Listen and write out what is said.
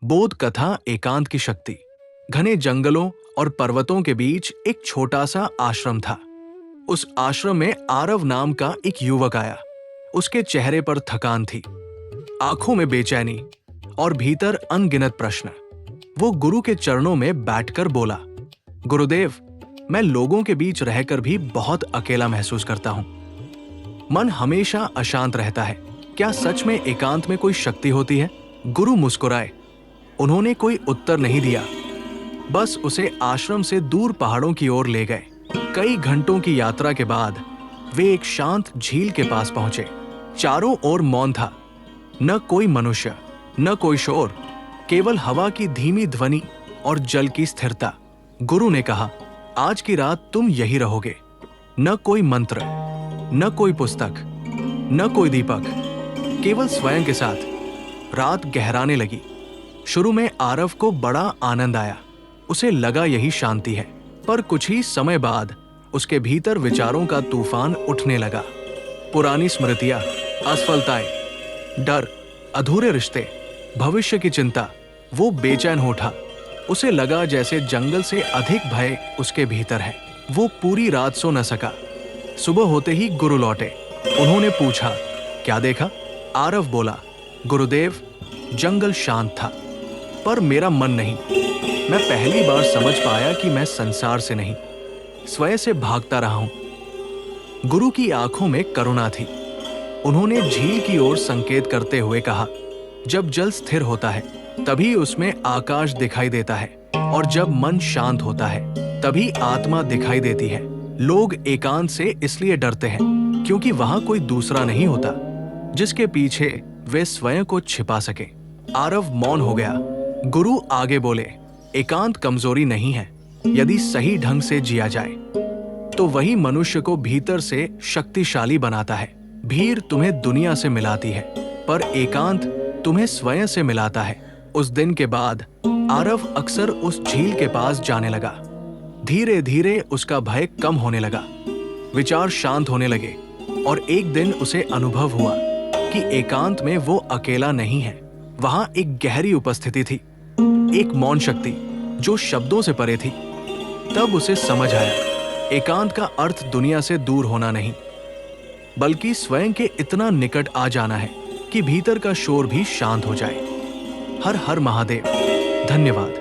बोध कथा एकांत की शक्ति। घने जंगलों और पर्वतों के बीच एक छोटा सा आश्रम था। उस आश्रम में आरव नाम का एक युवक आया। उसके चेहरे पर थकान थी, आंखों में बेचैनी और भीतर अनगिनत प्रश्न। वो गुरु के चरणों में बैठकर बोला, गुरुदेव, मैं लोगों के बीच रहकर भी बहुत अकेला महसूस करता हूं। मन हमेशा अशांत रहता है। क्या सच में एकांत में कोई शक्ति होती है? गुरु मुस्कुराए। उन्होंने कोई उत्तर नहीं दिया, बस उसे आश्रम से दूर पहाड़ों की ओर ले गए। कई घंटों की यात्रा के बाद वे एक शांत झील के पास पहुंचे। चारों ओर मौन था, न कोई मनुष्य, न कोई शोर, केवल हवा की धीमी ध्वनि और जल की स्थिरता। गुरु ने कहा, आज की रात तुम यही रहोगे। न कोई मंत्र, न कोई पुस्तक, न कोई दीपक, केवल स्वयं के साथ। रात गहराने लगी। शुरू में आरव को बड़ा आनंद आया। उसे लगा यही शांति है, पर कुछ ही समय बाद उसके भीतर विचारों का तूफान उठने लगा। पुरानी स्मृतियां, असफलताएं, डर, अधूरे रिश्ते, भविष्य की चिंता। वो बेचैन हो उठा। उसे लगा जैसे जंगल से अधिक भय उसके भीतर है। वो पूरी रात सो न सका। सुबह होते ही गुरु लौटे। उन्होंने पूछा, क्या देखा? आरव बोला, गुरुदेव, जंगल शांत था, पर मेरा मन नहीं। मैं पहली बार समझ पाया कि मैं संसार से नहीं, स्वयं से भागता रहा हूं। गुरु की आंखों में करुणा थी। उन्होंने झील की ओर संकेत करते हुए कहा, जब जल स्थिर होता है तभी उसमें आकाश दिखाई देता है, और जब मन शांत होता है तभी आत्मा दिखाई देती है। लोग एकांत से इसलिए डरते हैं क्योंकि वहां कोई दूसरा नहीं होता जिसके पीछे वे स्वयं को छिपा सके। आरव मौन हो गया। गुरु आगे बोले, एकांत कमजोरी नहीं है। यदि सही ढंग से जिया जाए तो वही मनुष्य को भीतर से शक्तिशाली बनाता है। भीड़ तुम्हें दुनिया से मिलाती है, पर एकांत तुम्हें स्वयं से मिलाता है। उस दिन के बाद आरव अक्सर उस झील के पास जाने लगा। धीरे धीरे उसका भय कम होने लगा, विचार शांत होने लगे, और एक दिन उसे अनुभव हुआ कि एकांत में वो अकेला नहीं है। वहां एक गहरी उपस्थिति थी, एक मौन शक्ति जो शब्दों से परे थी। तब उसे समझ आया, एकांत का अर्थ दुनिया से दूर होना नहीं, बल्कि स्वयं के इतना निकट आ जाना है कि भीतर का शोर भी शांत हो जाए। हर हर महादेव। धन्यवाद।